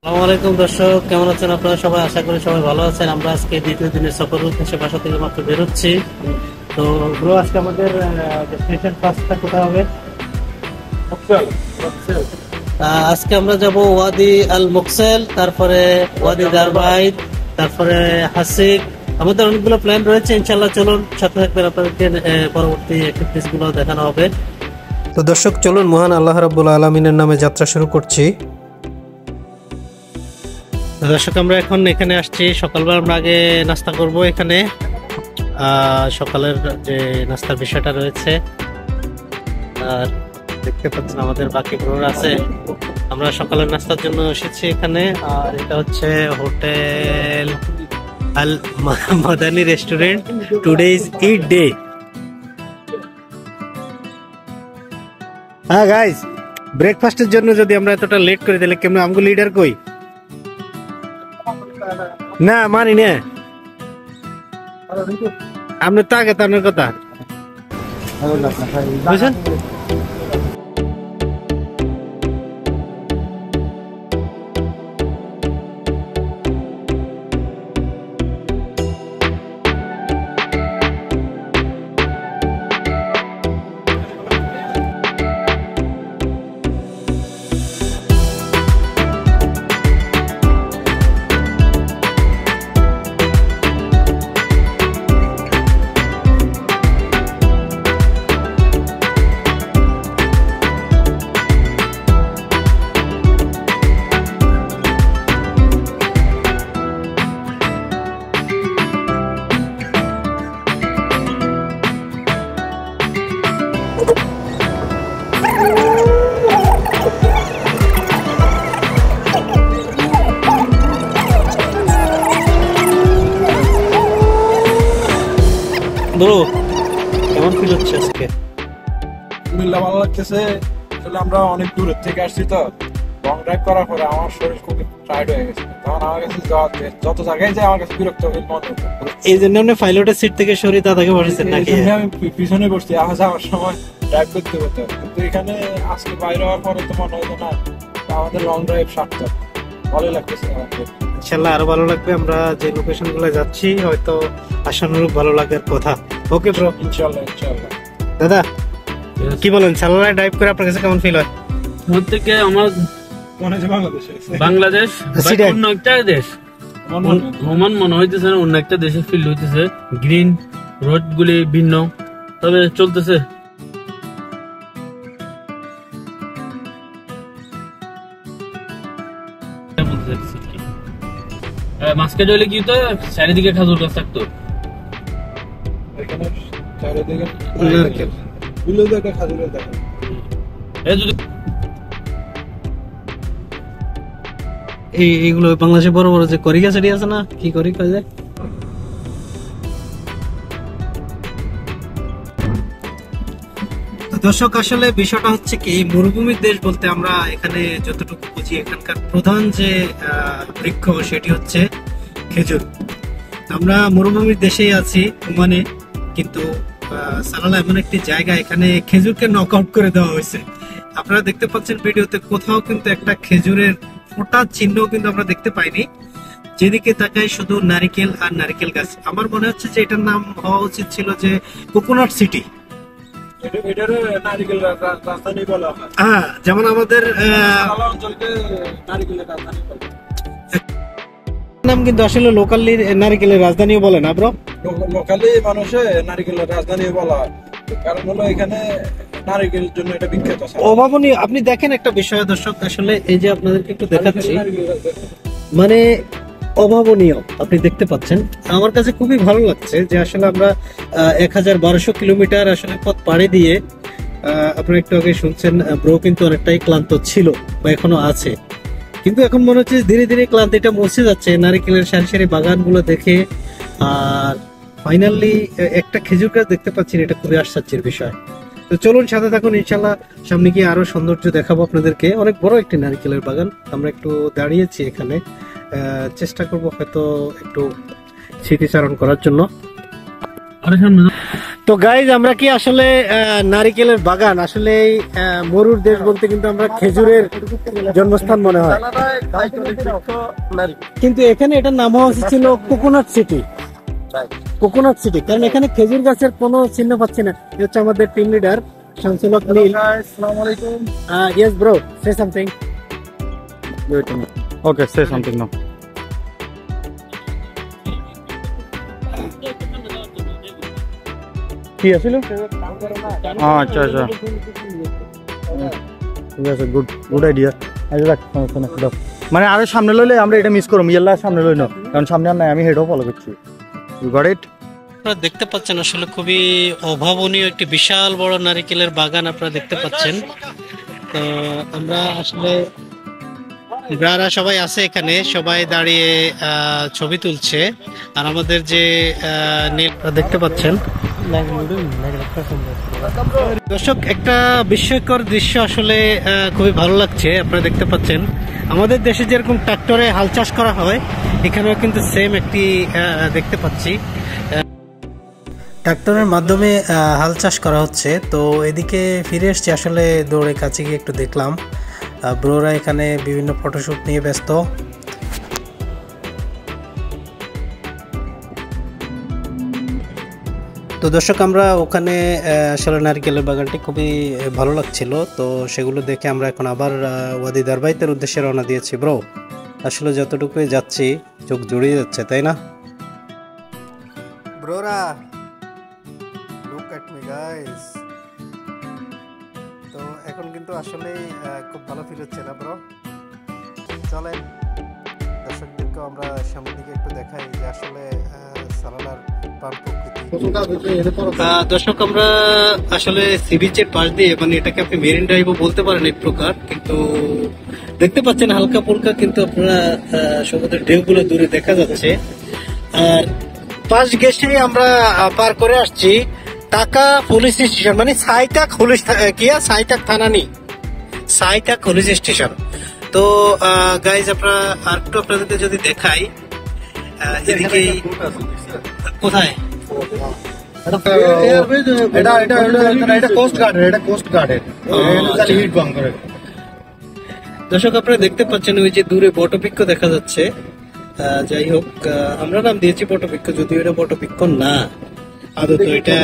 আসসালামু আলাইকুম দর্শক, কেমন আছেন আপনারা সবাই? আশা করি সবাই ভালো আছেন। আমরা আজকে দ্বিতীয় দিনের সফর উদ্দেশ্যে বাসা থেকে মাত্র বেরোচ্ছি। তো ব্রো, আজকে আমাদের ডেস্টিনেশন ফার্স্টটা কোথায় হবে? আজকে আমরা যাব ওয়াদি আল মুকসেল, তারপরে ওয়াদি দারবাইদ, তারপরে হাসিক। আমাদের অনেকগুলো প্ল্যান রয়েছে, ইনশাল্লাহ চলুন সাথে থাকবেন, আপনাদেরকে পরবর্তী অ্যাক্টিভিটিস গুলো দেখানো হবে। তো দর্শক চলুন, মহান আল্লাহ রাব্বুল আলামিনের নামে যাত্রা শুরু করছি। দর্শক, আমরা এখন এখানে আসছি। সকালবেলা আমরা আগে নাস্তা করব এখানে। সকালের যে নাস্তার বিষয়টা রয়েছে, আর দেখতে পাচ্ছেন আমাদের বাকি ব্রোরা আছে। আমরা সকালের নাস্তার জন্য এসেছি এখানে। আর এটা হচ্ছে hotel Al Madani restaurant. Today is Eid day. হ্যাঁ গাইস, ব্রেকফাস্টের জন্য যদি আমরা এতটা লেট করে দিলে কেমন? আমগো লিডার কই? না মানি না, আপনি তো আগে তার কথা বুঝছেন। ব্রো, কেমন ফিল হচ্ছে আজকে? আলহামদুলিল্লাহ, ভালো লাগতেছে। আসলে আমরা অনেক দূর থেকে আসছি, তো লং ড্রাইভ করার পরে আমার শরীর খুব টায়ার্ড হয়ে গেছে। তখন আমার কাছে যত জায়গায় যাই আমার কাছে বিরক্ত হয়ে মনে হতো। এই জন্য আপনি পাইলটের সিট থেকে সরিয়ে দাদাকে বসেছেন নাকি? আমি পিছনে বসছি, আসা যাওয়ার সময় ড্রাইভ করতে হতো। কিন্তু এখানে আজকে বাইরে হওয়ার পরে তো মনে হতো না আমাদের লং ড্রাইভ সার্থক। ভালোই লাগতেছে আমাদের। ইনশাল্লাহ আরো ভালো লাগবে। আমরা যে লোকেশন গুলো যাচ্ছি হয়তো আশানুরূপ ভালো লাগার কথা। ওকে ব্রো, ইনশাল্লাহ ইনশাল্লাহ। দাদা কি বলেন, চালালায় ড্রাইভ করে আপনার কাছে কেমন ফিল হয়? থেকে আমার মনে হচ্ছে বাংলাদেশ Accident. অন্য একটা দেশ রোমান মনে হইতেছে না, অন্য একটা দেশে ফিল হইতেছে। গ্রিন রোড গুলি ভিন্ন, তবে চলতেছে। মাঝখানে হলে কি হতো, চারিদিকে খাজুর গাছ থাকতো। এখানে চারিদিকে নারকেল। বিলেও একটা খাজুরের দেখা। যদি এইগুলো বাংলাদেশে বড় বড় যে করি গাছারি আছে না, কি করি কয় যায়? দর্শক, আসলে বিষয়টা হচ্ছে কি, মরুভূমির দেশ বলতে আমরা এখানে যতটুকু বুঝি, এখানকার প্রধান যে বৃক্ষ সেটি হচ্ছে খেজুর। আমরা মরুভূমির দেশেই আছি ওমানে, কিন্তু সালালা এমন একটি জায়গা, এখানে খেজুরকে নক আউট করে দেওয়া হয়েছে। আপনারা দেখতে পাচ্ছেন ভিডিওতে, কোথাও কিন্তু একটা খেজুরের ফোটা চিহ্ন কিন্তু আমরা দেখতে পাইনি। যেদিকে তাকাই শুধু নারিকেল আর নারিকেল গাছ। আমার মনে হচ্ছে যে এটার নাম হওয়া উচিত ছিল যে কোকোনাট সিটি। এটার নারিকেল রাজধানী বলা হয়। হ্যাঁ, যেমন আমাদের সালালা অঞ্চলকে নারিকেলের রাজধানী বলে। নাম কিন্তু আসলে লোকালি নারিকেলের রাজধানীও বলে না ব্রো। লোকালি মানুষে নারিকেলের রাজধানী বলা হয়, কারণ হলো এখানে নারিকেলের জন্য এটা বিখ্যাত। অভাবনীয়। আপনি দেখেন একটা বিষয় দর্শক, আসলে এই যে আপনাদেরকে একটু দেখাচ্ছি, মানে অভাবনীয় আপনি দেখতে পাচ্ছেন। আমার কাছে খুবই ভালো লাগছে যে আসলে আমরা 1200 কিলোমিটার আসলে পথ পাড়ি দিয়ে, আপনারা একটু আগে শুনছেন ব্রো কিন্তু অনেকটাই ক্লান্ত ছিল বা এখনো আছে, কিন্তু এখন মনে হচ্ছে ধীরে ধীরে ক্লান্তিটা মুছে যাচ্ছে নারিকেলের সারি সারি বাগানগুলো দেখে। আর ফাইনালি একটা খেজুর গাছ দেখতে পাচ্ছি, এটা খুবই আশ্চর্যের বিষয়। তো চলুন সাথে থাকুন, ইনশাল্লাহ সামনে গিয়ে আরো সৌন্দর্য দেখাবো আপনাদেরকে। অনেক বড় একটি নারিকেলের বাগান। আমরা একটু দাঁড়িয়েছি এখানে, চেষ্টা করব হয়তো একটু স্মৃতিচারণ করার জন্য। আরে সামনে তো গাইজ আমরা কি আসলে নারিকেলের বাগান আসলে মরুর দেশ বলতে কিন্তু আমরা খেজুরের জন্মস্থান মনে হয়, কিন্তু এখানে এটার নাম হওয়া উচিত ছিল কোকোনাট সিটি। কোকোনাট সিটি, কারণ এখানে খেজুর গাছের কোনো চিহ্ন পাচ্ছি না। এই হচ্ছে আমাদের টিম লিডার শামসুলক নীল। আসসালামু আলাইকুম। Yes bro, say something. Okay, say something now. কি আছিল? আচ্ছা আচ্ছা, ঠিক আছে, গুড গুড আইডিয়া। মানে আরো সামনে লইলে আমরা এটা মিস করব, ইয়াল্লা সামনে লই না, কারণ সামনে আর নাই, আমি হেডও ফলো করছি। You got it? আপনারা দেখতে পাচ্ছেন আসলে খুবই অভাবনীয় একটি বিশাল বড় নারিকেলের বাগান আপনারা দেখতে পাচ্ছেন। তো আমরা আসলে যারা সবাই আছে এখানে সবাই দাঁড়িয়ে ছবি তুলছে, আর আমাদের যে দেখতে পাচ্ছেন দর্শক, একটা বিস্ময়কর দৃশ্য আসলে খুবই ভালো লাগছে। আপনারা দেখতে পাচ্ছেন আমাদের দেশে যেরকম ট্রাক্টরে হাল চাষ করা হয়, এখানেও কিন্তু সেম একটি দেখতে পাচ্ছি ট্রাক্টরের মাধ্যমে হাল চাষ করা হচ্ছে। তো এদিকে ফিরে এসছি, আসলে দৌড়ে কাছে গিয়ে একটু দেখলাম ব্রোরা এখানে বিভিন্ন ফটোশুট নিয়ে ব্যস্ত। তো দর্শক, আমরা ওখানে আসলে নারকেলের বাগানটি খুবই ভালো লাগছিল, তো সেগুলো দেখে আমরা এখন আবার ওয়াদি দারবাইতের উদ্দেশ্যে রওনা দিয়েছি। ব্রো আসলে যতটুকুই যাচ্ছি চোখ জুড়িয়ে যাচ্ছে, তাই না ব্রোরা? Look at me guys. তো এখন কিন্তু আসলে খুব ভালো ফিল হচ্ছে না ব্রো? চলেন দর্শকদেরকেও আমরা সামনের দিকে একটু দেখাই যে আসলে সালালার প্রাণ প্রকৃতি। দর্শক, আমরা আসলে সি বিচের পাশ দিয়ে, মানে এটাকে আপনি মেরিন ড্রাইভও বলতে পারেন এক প্রকার, কিন্তু দেখতে পাচ্ছেন হালকা ফুলকা কিন্তু আপনারা সমুদ্রের ঢেউগুলো দূরে দেখা যাচ্ছে। আর পাশ গেছে আমরা পার করে আসছি টাকা পুলিশ স্টেশন, মানে সাইটাক পুলিশ সাইটাক থানা নি, সাইটাক পুলিশ স্টেশন। তো গাইজ আপনারা আর একটু আপনাদেরকে যদি দেখাই, এদিকে কোথায় দর্শক আপনারা দেখতে পাচ্ছেন ওই যে দূরে বটবৃক্ষ দেখা যাচ্ছে। যাই হোক, আমরা নাম দিয়েছি বটবৃক্ষ, যদিও এটা বটবৃক্ষ না আদত, এটা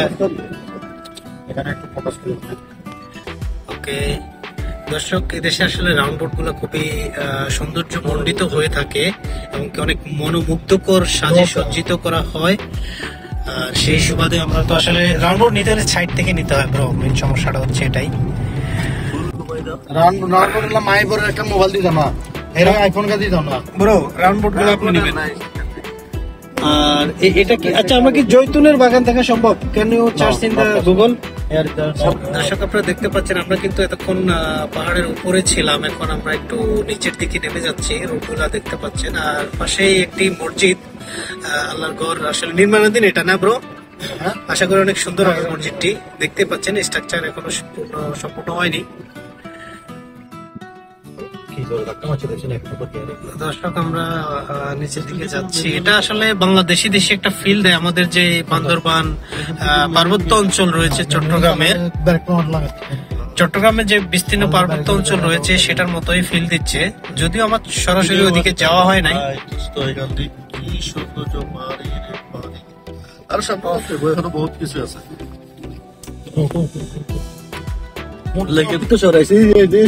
ওকে। দর্শক, এদেশে আসলে রাউন্ড বোট গুলো খুবই সৌন্দর্য মণ্ডিত হয়ে থাকে এবং অনেক মনোমুগ্ধকর সাজে সজ্জিত করা হয়। আর সেই সুবাদে আমরা তো আসলে রাউন্ড বোট নিতে হলে সাইড থেকে নিতে হয় ব্রো, মেন সমস্যাটা হচ্ছে এটাই। রাউন্ড বোট মাইবরের একটা মোবাইল দিয়ে দাও না, এর আইফোন কা দিয়ে দাও না ব্রো। রাউন্ড বোট গুলো আপনি নেবেন। আর এটা কি, আচ্ছা আমরা কি জৈতুনের বাগান দেখা সম্ভব? Can you search in the Google? দর্শক আপনারা দেখতে পাচ্ছেন আমরা কিন্তু এতক্ষণ পাহাড়ের উপরে ছিলাম, এখন আমরা একটু নিচের দিকে নেমে যাচ্ছি, রোডগুলা দেখতে পাচ্ছেন। আর পাশেই একটি মসজিদ, আল্লাহর ঘর আসলে নির্মাণাধীন এটা না ব্রো? আশা করি অনেক সুন্দর হবে মসজিদটি, দেখতে পাচ্ছেন স্ট্রাকচার এখনো সম্পূর্ণ হয়নি। দর্শক আমরা নিচের দিকে যাচ্ছি, এটা আসলে বাংলাদেশি দেশে একটা ফিল দেয় আমাদের যে বান্দরবান পার্বত্য অঞ্চল রয়েছে চট্টগ্রামের যে বিস্তীর্ণ পার্বত্য অঞ্চল রয়েছে সেটার মতোই ফিল দিচ্ছে, যদিও আমার সরাসরি ওইদিকে যাওয়া হয় নাই। আর বহুত কিছু আছে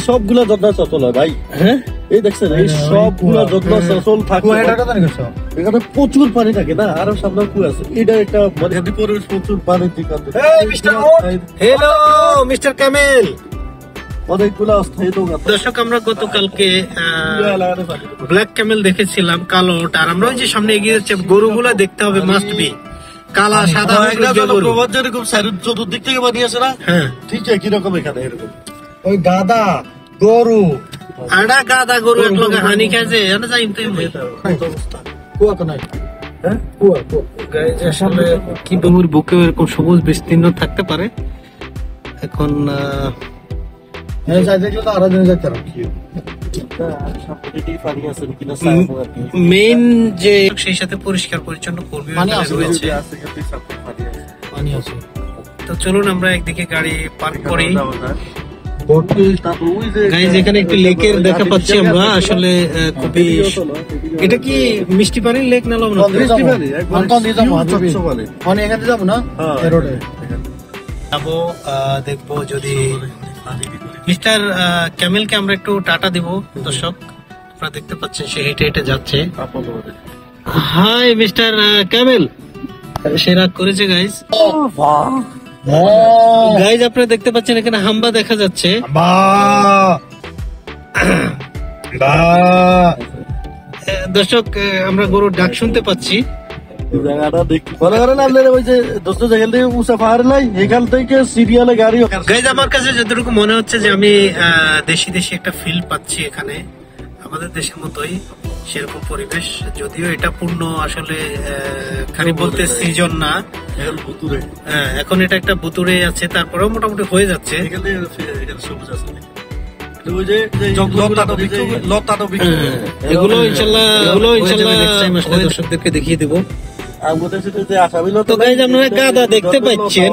সবগুলা যত্ন চচল হয় ভাই। হ্যাঁ, এই দেখছেন এই সবগুলা যত্ন চচল থাকে, এখানে প্রচুর পানি থাকে না, আরো সামনে কুয়া আছে, এটা একটা পরিবেশ প্রচুর পানি। হ্যালো মিস্টার কামেল। অনেকগুলো অস্থায়ী দোকান। দর্শক আমরা গতকালকে ব্ল্যাক ক্যামেল দেখেছিলাম, কালো ওট, আর আমরা ওই যে সামনে এগিয়ে যাচ্ছে গরুগুলা দেখতে হবে, মাস্ট বি কালা সাদা যেরকম চতুর্দিক থেকে বানিয়েছে না, হ্যাঁ ঠিক আছে, কিরকম এখানে এরকম ওই গাদা গরু, আড়া গাদা গরু এক লগে হানি খাইছে, এটা যাই তো অবস্থা। কুয়া তো নাই, হ্যাঁ কুয়া আসলে কি ডুমুর বুকে এরকম সবুজ বিস্তীর্ণ থাকতে পারে। এখন মেইন যে সেই সাথে পরিষ্কার পরিচ্ছন্ন কর্মী রয়েছে। পানি আছে। তো চলুন আমরা একদিকে গাড়ি পার্ক করি। গাইজ গাইজ এখানে একটি লেকের দেখা পাচ্ছি আমরা, আসলে খুবই, এটা কি মিষ্টি পানির লেক না লবণ? যাবো, দেখবো যদি মিস্টার ক্যামেলকে আমরা একটু টাটা দিব। দর্শক আপনারা দেখতে পাচ্ছেন সে হেঁটে হেঁটে যাচ্ছে। হাই মিস্টার ক্যামেল, সে রাগ করেছে গাইজ। গাইজ আপনারা দেখতে পাচ্ছেন এখানে হাম্বা দেখা যাচ্ছে। দর্শক আমরা গরুর ডাক শুনতে পাচ্ছি। জায়গাটা দেখি ভালো করে না, ওই যে দোস্ত যেখান থেকে উষা পাহাড় নাই এখান থেকে সিরিয়ালে গাড়ি। গাইজ আমার কাছে যতটুকু মনে হচ্ছে যে আমি দেশি দেশি একটা ফিল পাচ্ছি এখানে, আমাদের দেশের মতোই সেরকম পরিবেশ, যদিও এটা পূর্ণ আসলে খালি বলতে সিজন না। এখন এটা একটা বুতুরে আছে, তারপরেও মোটামুটি হয়ে যাচ্ছে। এগুলো ইনশাল্লাহ দর্শকদেরকে দেখিয়ে দেবো। তো গাইজ আপনারা গাধা দেখতে পাচ্ছেন,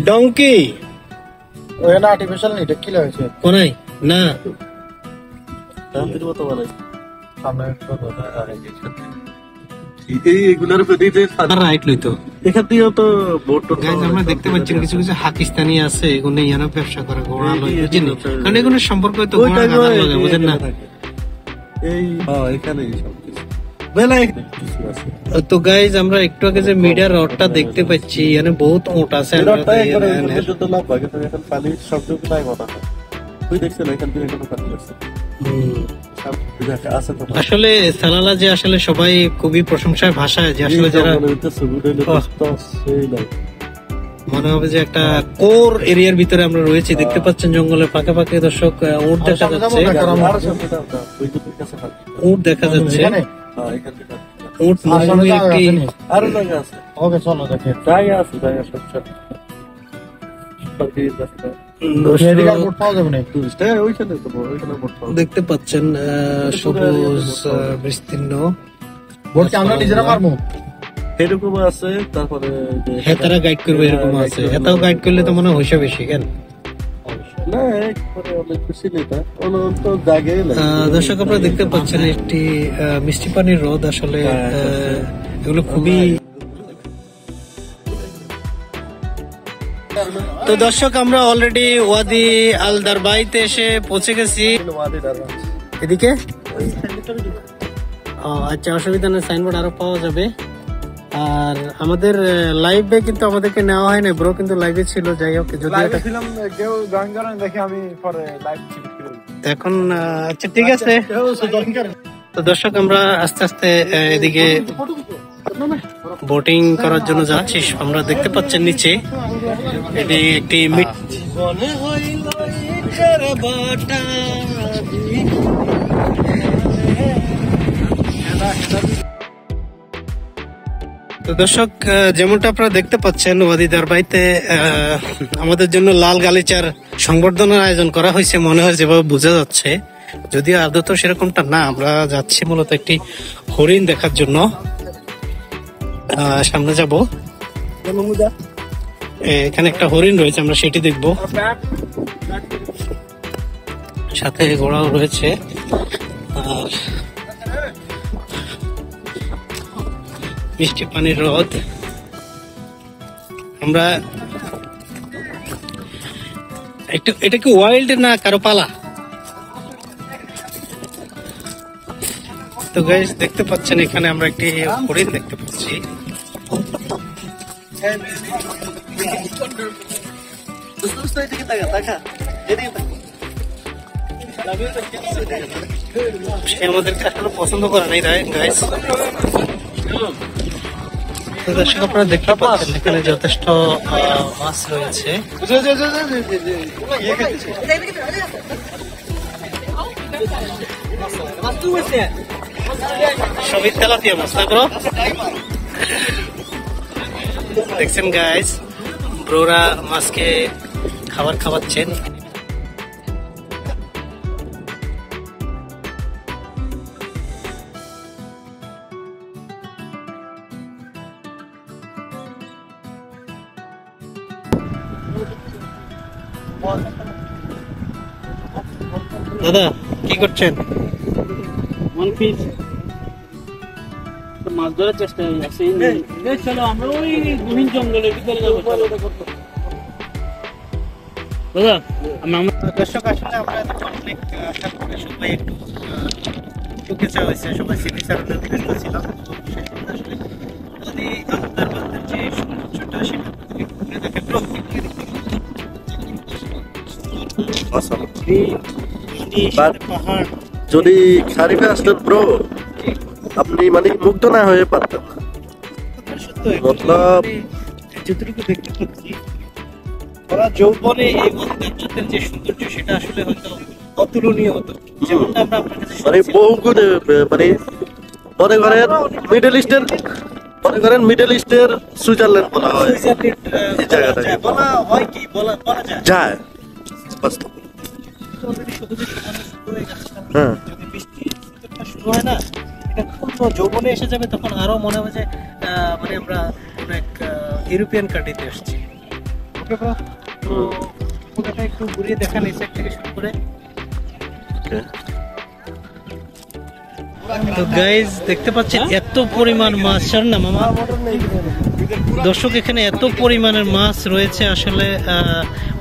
ডঙ্কি আর্টিফিশিয়াল এটা কি লাগছে কোনাই না, রাইট লইতো। এখান থেকেও তো বোট গাইজ আমরা দেখতে পাচ্ছি কিছু কিছু পাকিস্তানি আছে, এগুলো ইয়ানো ব্যবসা করে ঘোড়া লই, বুঝেন? কারণ এগুলো সম্পর্ক তো ঘোড়া গাধার লগে, বুঝেন না? এই এখানেই সবকিছু। তো গাইজ আমরা একটু আগে যে মিডিয়ার রডটা দেখতে পাচ্ছি, এখানে বহুত মোট আছে। আসলে সালালা যে আসলে সবাই খুবই প্রশংসায় ভাষায়, যে আসলে যারা মনে হবে যে একটা কোর এরিয়ার ভিতরে আমরা রয়েছি। দেখতে পাচ্ছেন জঙ্গলের ফাঁকে ফাঁকে দর্শক উট দেখা যাচ্ছে, উট দেখা যাচ্ছে, উট মরুভূমির একটি আরো জায়গা আছে। ওকে চলো দেখে জায়গা আছে, জায়গা সব দেখতে পাচ্ছেন সবুজ বিস্তীর্ণ। আমরা নিজেরা পারবো এরকম আছে। তারপরে হেতারা গাইড করবে এরকম আছে, হেতাও গাইড করলে তো মনে হয় হইসা বেশি কেন। দর্শক আপনারা দেখতে পাচ্ছেন একটি মিষ্টি পানির হ্রদ, আসলে এগুলো খুবই। তো দর্শক আমরা অলরেডি ওয়াদি আল দারবাইতে এসে পৌঁছে গেছি। এদিকে আচ্ছা, অসুবিধা নেই, সাইনবোর্ড আরো পাওয়া যাবে। আর আমাদের লাইভে কিন্তু আমাদেরকে নেওয়া হয় না, ব্রো কিন্তু লাইভে ছিল। যাই হোক, যদি এখন আচ্ছা ঠিক আছে। তো দর্শক আমরা আস্তে আস্তে এদিকে বোটিং করার জন্য যাচ্ছি। আমরা দেখতে পাচ্ছেন নিচে এটি একটি তো দর্শক যেমনটা আপনারা দেখতে পাচ্ছেন ওয়াদি দারবাইতে আমাদের জন্য লাল গালিচার সংবর্ধনার আয়োজন করা হয়েছে, মনে হয় যেভাবে বোঝা যাচ্ছে, যদিও আদৌ তো সেরকমটা না। আমরা যাচ্ছি মূলত একটি হরিণ দেখার জন্য, সামনে যাব। এখানে একটা হরিণ রয়েছে, আমরা সেটি দেখব, সাথে ঘোড়াও রয়েছে। আর মিষ্টি পানির হ্রদ, আমরা এটা কি ওয়াইল্ড না কারো পালা? তো গাইস দেখতে পাচ্ছেন এখানে আমরা একটি হরিণ দেখতে পাচ্ছি। সে আমাদেরকে আসলে পছন্দ করে নাই গাইস। তো দর্শক আপনারা দেখতে পাচ্ছেন এখানে যথেষ্ট মাছ রয়েছে। সবই তেলাপিয়া মাছ না ব্রো? দেখছেন গাইস, ব্রোরা মাছকে খাবার খাওয়াচ্ছেন। দাদা কি করছেন? মাছ ধরার চেষ্টা আছে। চলো আমরা ওই গভীর জঙ্গলের ভিতরে যাবো। দাদা দর্শক আসলে আমরা অনেক আশা করে সবাই একটু চা হয়েছে, সবাই সিটি সার্ভের ব্যস্ত ছিলাম। আসলে যদি আমাদের যে সৌন্দর্যটা সেটা ঘুরে দেখে পাহাড়, যদি খারিফে আসতেন ব্রো, আপনি মানে মুগ্ধ না হয়ে পারতেন না। মতলব যতটুকু দেখতে পাচ্ছি ওরা যৌবনে এই মন্দিরের যে সৌন্দর্য সেটা আসলে হয়তো অতুলনীয় হতো, যেমনটা আমরা আপনার কাছে মানে বহু গুণে মানে মনে করেন মিডল ইস্টের সুইজারল্যান্ড বলা হয় এই জায়গাটাকে। বলা হয় কি বলা যায় বাস্তব। হ্যাঁ, যদি বৃষ্টি শুরু হয় না, এটা পূর্ণ যৌবনে এসে যাবে, তখন আরো মনে হবে যে মানে আমরা অনেক ইউরোপিয়ান কান্ট্রিতে এসেছি। ওকে ব্রো, তো পুরোটা একটু ঘুরিয়ে দেখান এই সাইড থেকে শুরু করে। তো গাইজ দেখতে পাচ্ছেন এত পরিমাণ মাছ, ছাড় না মামা। দর্শক এখানে এত পরিমাণের মাছ রয়েছে আসলে,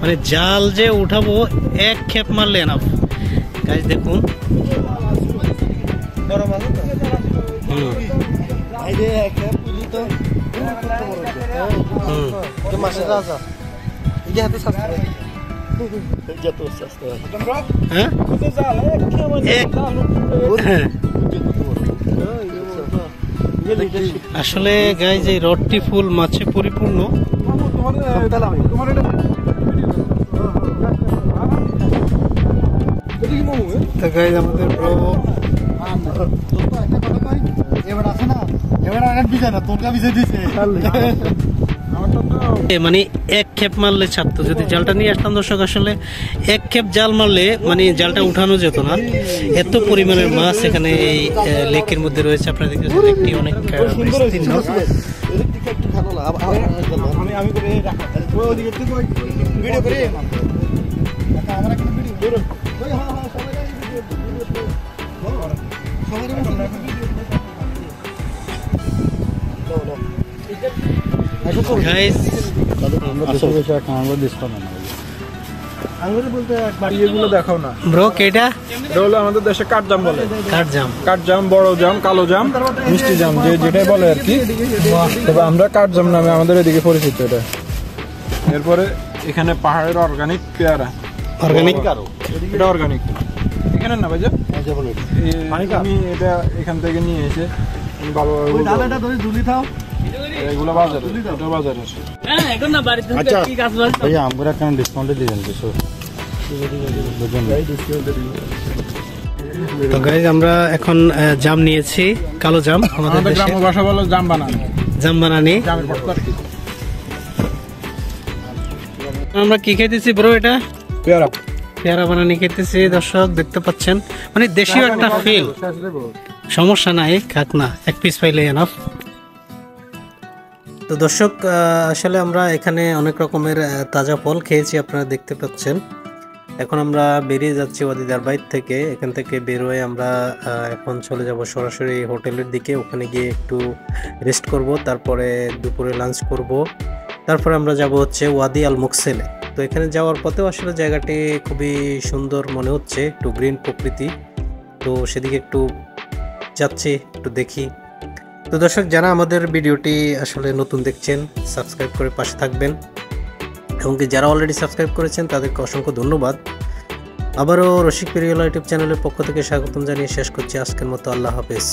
মানে জাল যে উঠাবো এক খেপ মারলে না। গাইজ দেখুন, আসলে গাইজ এই রডটি ফুল মাছে পরিপূর্ণ। তো গাইজ আমাদের মানে এক খেপ মারলে ছাড়তো, যদি জালটা নিয়ে আসতাম দর্শক, আসলে এক খেপ জাল মারলে মানে জালটা উঠানো যেত না। এত পরিমাণের মাছ এখানে এই লেকের মধ্যে রয়েছে। আপনারা দেখতেছেন লেকটি অনেক বিস্তীর্ণ। Guys, এগুলো দেখাও না ব্রো, কেটা এটা হলো আমাদের দেশে কাঠজাম বলে। কাঠজাম, বড় জাম, কালো জাম, মিষ্টি জাম, যেটাই বলে আর কি। তবে আমরা কাঠজাম নামে আমাদের এদিকে পরিচিত এটা। এরপরে এখানে পাহাড়ের অর্গানিক পেয়ারা, এটা অর্গানিক এখানে না ভাইজা, আমি এটা এখান থেকে নিয়ে এসে ভালোভাবে এগুলো বাজারে, এটা বাজারে আসে। তো গাইজ আমরা এখন জাম নিয়েছি, কালো জাম। আমাদের গ্রাম্য ভাষা বলে জাম বানানি। আমরা কি খেতেছি ব্রো? এটা পেয়ারা বানানি খেতেছি দর্শক, দেখতে পাচ্ছেন। মানে দেশীয় একটা ফিল। সমস্যা নাই, খাক না, এক পিস পাইলে এনাফ। তো দর্শক আসলে আমরা এখানে অনেক রকমের তাজা ফল খেয়েছি, আপনারা দেখতে পাচ্ছেন। এখন আমরা বেরিয়ে যাচ্ছি ওয়াদিদার বাইর থেকে। এখান থেকে বের হয়ে আমরা এখন চলে যাব সরাসরি হোটেলের দিকে। ওখানে গিয়ে একটু রেস্ট করব, তারপরে দুপুরে লাঞ্চ করব, তারপরে আমরা যাব হচ্ছে ওয়াদি আল মুকসেলে। তো এখানে যাওয়ার পথেও আসলে জায়গাটি খুবই সুন্দর মনে হচ্ছে, একটু গ্রিন প্রকৃতি। তো সেদিকে একটু যাচ্ছি, একটু দেখি। তো দর্শক, যারা আমাদের ভিডিওটি আসলে নতুন দেখছেন, সাবস্ক্রাইব করে পাশে থাকবেন, এবং যারা অলরেডি সাবস্ক্রাইব করেছেন তাদেরকে অসংখ্য ধন্যবাদ। আবারও রসিক পেরিওলা ইউটিউব চ্যানেলের পক্ষ থেকে স্বাগতম জানিয়ে শেষ করছি আজকের মতো। আল্লাহ হাফেজ।